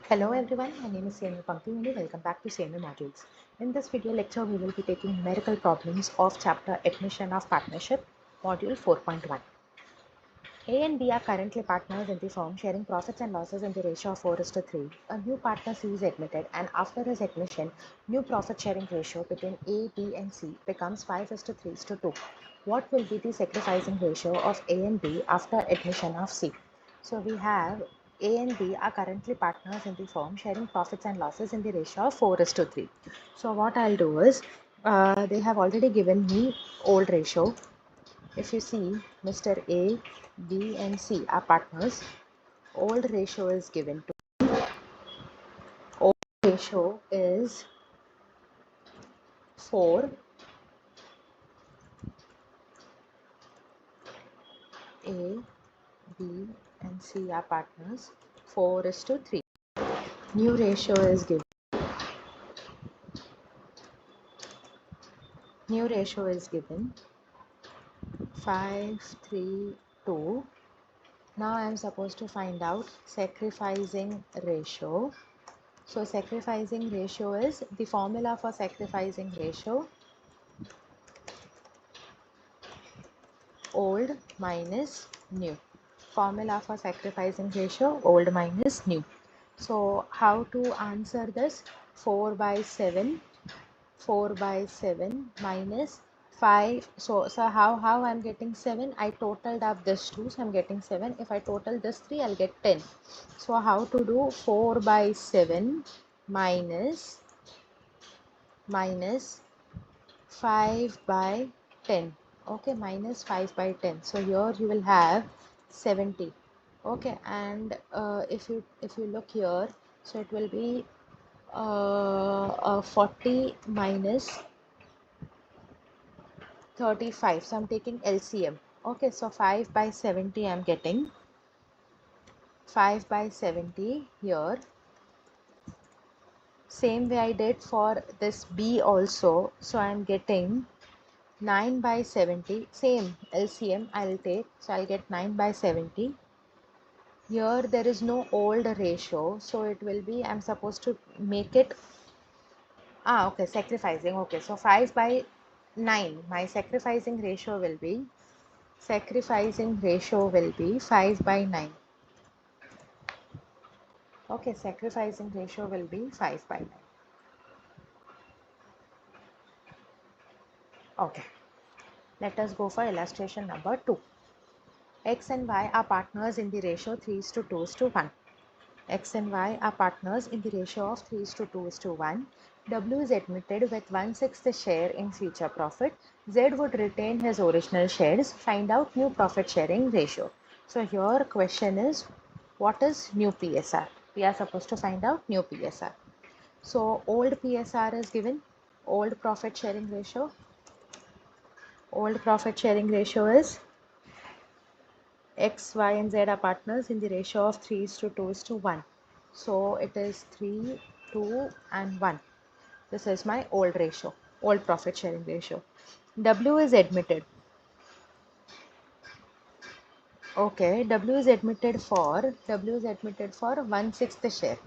Hello everyone, my name is CMA. Welcome back to CMA modules. In this video lecture, we will be taking numerical problems of chapter Admission of Partnership, module 4.1. A and B are currently partners in the firm, sharing profits and losses in the ratio of 4:3. A new partner C is admitted, and after his admission, new profit sharing ratio between A, B, and C becomes 5:3:2. What will be the sacrificing ratio of A and B after admission of C? So we have A and B are currently partners in the firm, sharing profits and losses in the ratio of 4:3. So what I'll do is, they have already given me old ratio. If you see, Mr. A, B, and C are partners. Old ratio is given to. Old ratio is 4. A, B, and C are partners. 4:3. New ratio is given. New ratio is given 5:3:2. Now I am supposed to find out sacrificing ratio. So sacrificing ratio is the formula for sacrificing ratio: old minus new. Formula for sacrificing ratio: old minus new. So how to answer this? 4/7. 4/7 minus 5. So how I'm getting 7? I totaled up this 2, so I'm getting 7. If I total this 3, I'll get 10. So how to do? 4/7 minus 5/10. Okay, minus 5/10. So here you will have 70. Okay, and if you look here, so it will be 40 minus 35. So I'm taking LCM. Okay, so 5/70 I'm getting. 5/70 here. Same way I did for this B also. So I'm getting 9/70. Same LCM I'll take. So I'll get 9/70. Here there is no old ratio. So it will be, I'm supposed to make it. Okay, sacrificing. Okay, so 5/9. My sacrificing ratio will be. 5/9. Okay, sacrificing ratio will be 5/9. Okay, let us go for illustration number 2. X and Y are partners in the ratio 3:2:1. X and Y are partners in the ratio of 3:2:1. W is admitted with 1/6 share in future profit. Z would retain his original shares. Find out new profit sharing ratio. So here question is, what is new PSR? We are supposed to find out new PSR. So old PSR is given. Old profit sharing ratio. Old profit sharing ratio is X, Y, and Z are partners in the ratio of 3:2:1. So it is 3, 2, and 1. This is my old ratio, old profit sharing ratio. W is admitted. Okay, W is admitted for 1/6 share.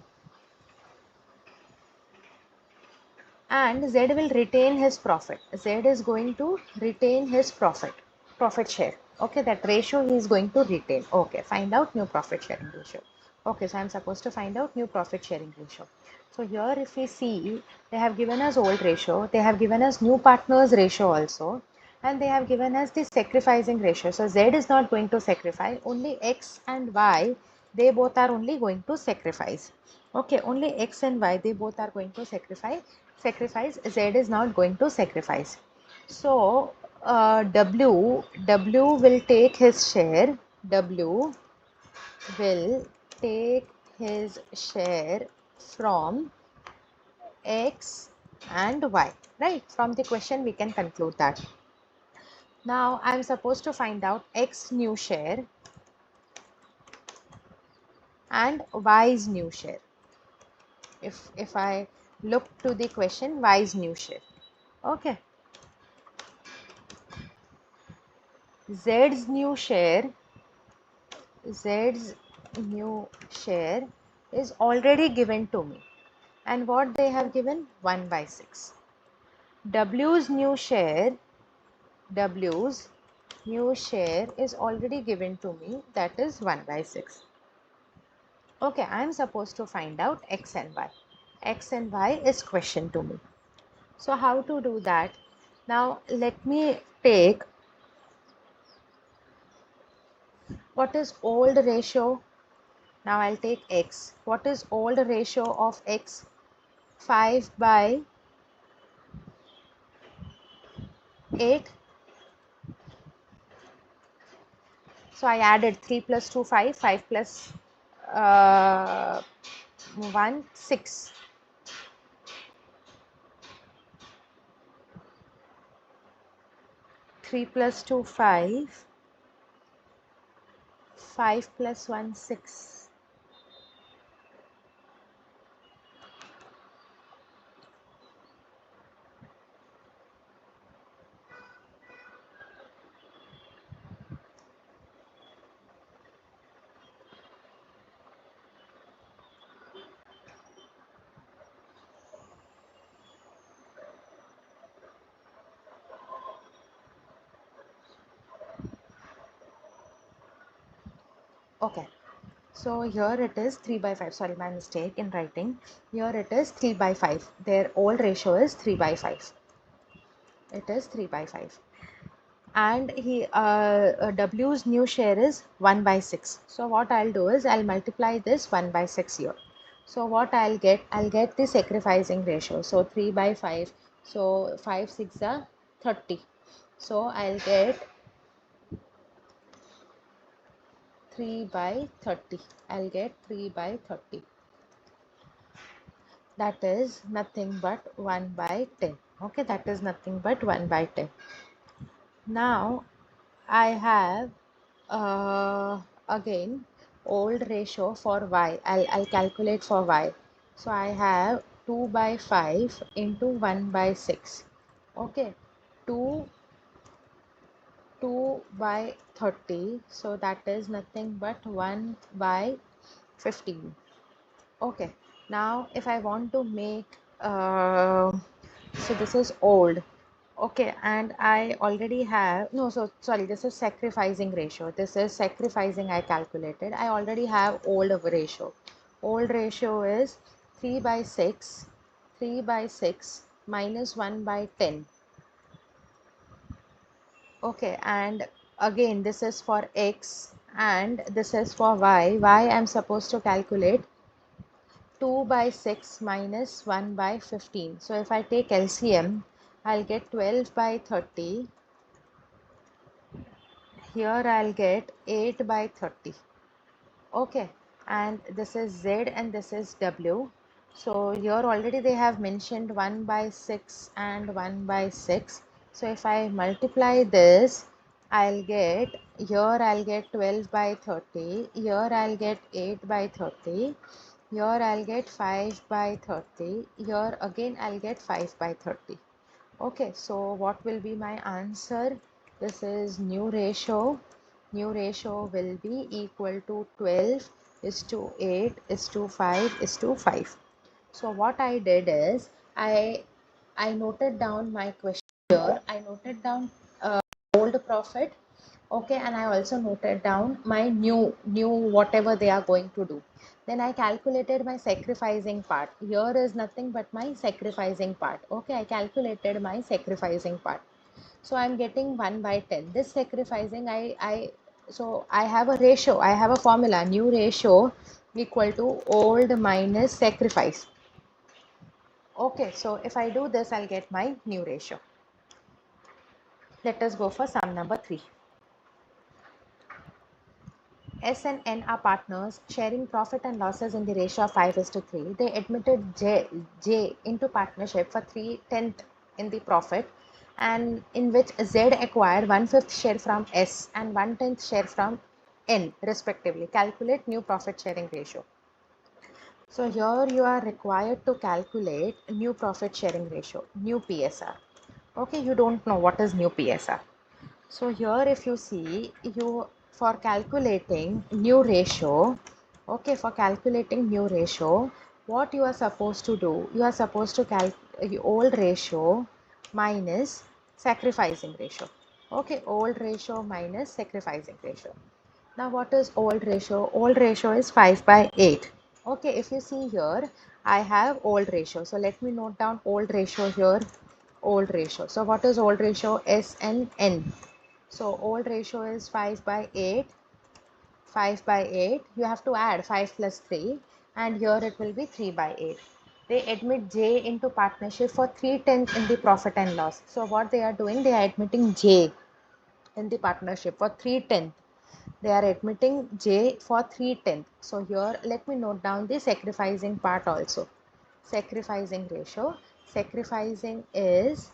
And Z will retain his profit. Z is going to retain his profit share. Okay, that ratio he is going to retain. Okay, find out new profit sharing ratio. Okay, so I'm supposed to find out new profit sharing ratio. So here if we see, they have given us old ratio, they have given us new partners ratio also, and they have given us the sacrificing ratio. So Z is not going to sacrifice, only X and Y, they both are only going to sacrifice. Okay, only X and Y, they both are going to sacrifice. Z is not going to sacrifice. So W will take his share. W will take his share from X and Y, right? From the question we can conclude that. Now I am supposed to find out X new share and Y's new share. If I look to the question, Y's new share. Okay. Z's new share is already given to me. And what they have given? 1 by 6. W's new share is already given to me, that is 1 by 6. Okay, I am supposed to find out x and y. X and y is question to me. So how to do that? Now let me take what is old ratio. Now I'll take x. What is old ratio of x? 5 by 8. So I added 3 plus 2, 5, 5 plus 1, 6. 3 plus 2, 5. 5 plus 1, 6. Okay. So here it is 3 by 5. Sorry, my mistake in writing. Here it is 3 by 5. Their old ratio is 3 by 5. It is 3 by 5. And W's new share is 1 by 6. So what I'll do is I'll multiply this 1 by 6 here. So what I'll get the sacrificing ratio. So 3 by 5. So 5 6 are 30. So I'll get 3 by 30. I'll get 3 by 30. That is nothing but 1 by 10. Okay, that is nothing but 1 by 10. Now I have again old ratio for y. I'll calculate for y. So I have 2 by 5 into 1 by 6. Okay, 2 by 30. So that is nothing but 1 by 15. Okay, now if I want to make so this is old. Okay, and I already have, no, so sorry, this is sacrificing ratio. This is sacrificing I calculated. I already have old ratio. Old ratio is 3 by 6, 3 by 6 minus 1 by 10. Okay, and again this is for x and this is for y. Y I'm supposed to calculate 2 by 6 minus 1 by 15. So if I take LCM, I'll get 12 by 30. Here I'll get 8 by 30. Okay, and this is Z and this is W. So here already they have mentioned 1 by 6 and 1 by 6. So if I multiply this, I'll get, here I'll get 12 by 30. Here I'll get 8 by 30. Here I'll get 5 by 30. Here again I'll get 5 by 30. Okay, so what will be my answer? This is new ratio. New ratio will be equal to 12 is to 8 is to 5 is to 5. So what I did is I noted down my question here. I noted down old profit. Okay, and I also noted down my new whatever they are going to do. Then I calculated my sacrificing part. Here is nothing but my sacrificing part. Okay, I calculated my sacrificing part. So I'm getting 1 by 10. This sacrificing so I have a ratio, I have a formula, new ratio equal to old minus sacrifice. Okay, so if I do this, I'll get my new ratio. Let us go for sum number 3. S and N are partners sharing profit and losses in the ratio of 5 is to 3. They admitted J into partnership for 3/10 in the profit, and in which Z acquired 1/5 share from S and 1/10 share from N respectively. Calculate new profit sharing ratio. So here you are required to calculate new profit sharing ratio, new PSR. Okay, you don't know what is new PSR. So here if you see, you for calculating new ratio, Okay, for calculating new ratio, what you are supposed to do, you are supposed to calculate old ratio minus sacrificing ratio. Okay, old ratio minus sacrificing ratio. Now what is old ratio? Old ratio is 5 by 8. Okay, if you see here, I have old ratio. So let me note down old ratio here, old ratio. So what is old ratio? S and N. So old ratio is 5 by 8. 5 by 8, you have to add 5 plus 3, and here it will be 3 by 8. They admit J into partnership for 3/10 in the profit and loss. So what they are doing, they are admitting J in the partnership for 3/10. They are admitting J for 3/10. So here let me note down the sacrificing part also. Sacrificing ratio. Sacrificing is,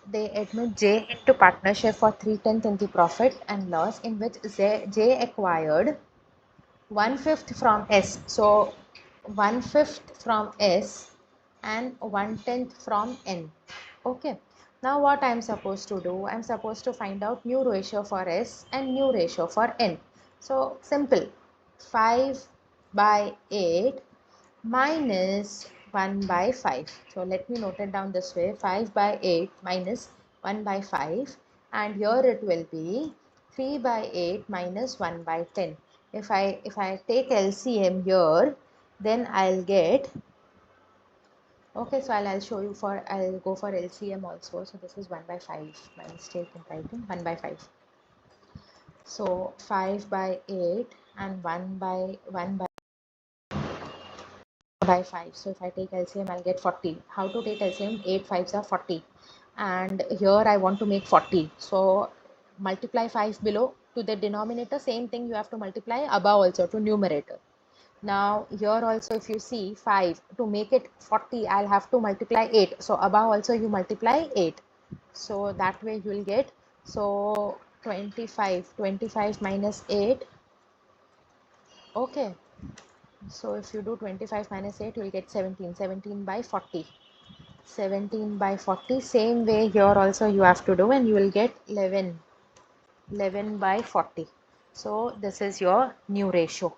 they admit J into partnership for 3/10 in the profit and loss, in which J acquired 1/5 from S. So 1/5 from S and 1/10 from N. Okay. Now what I am supposed to do? I am supposed to find out new ratio for S and new ratio for N. So simple. 5 by 8 minus 1 by 5. So let me note it down this way. 5 by 8 minus 1 by 5, and here it will be 3 by 8 minus 1 by 10. If I take LCM here, then I'll get, okay, so I'll show you, for I'll go for LCM also. So this is 1 by 5. My mistake in writing 1 by 5. So 5 by 8 and 1 by 5. So if I take LCM, I'll get 40. How to take LCM? 8 5s are 40. And here I want to make 40. So multiply 5 below to the denominator. Same thing you have to multiply above also to numerator. Now here also, if you see 5, to make it 40, I'll have to multiply 8. So above also you multiply 8. So that way you will get, so 25 minus 8. Okay. So if you do 25 minus 8, you will get 17 by 40. 17 by 40. Same way here also you have to do, and you will get 11 by 40. So this is your new ratio.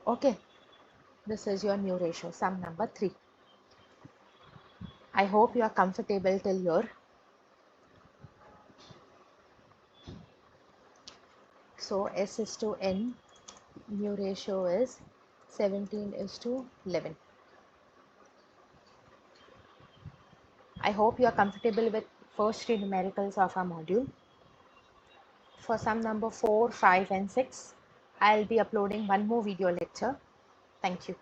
Okay. This is your new ratio, sum number 3. I hope you are comfortable till here. So S is to N, new ratio is 17 is to 11. I hope you are comfortable with first 3 numericals of our module. For sum number 4, 5 and 6, I'll be uploading one more video lecture. Thank you.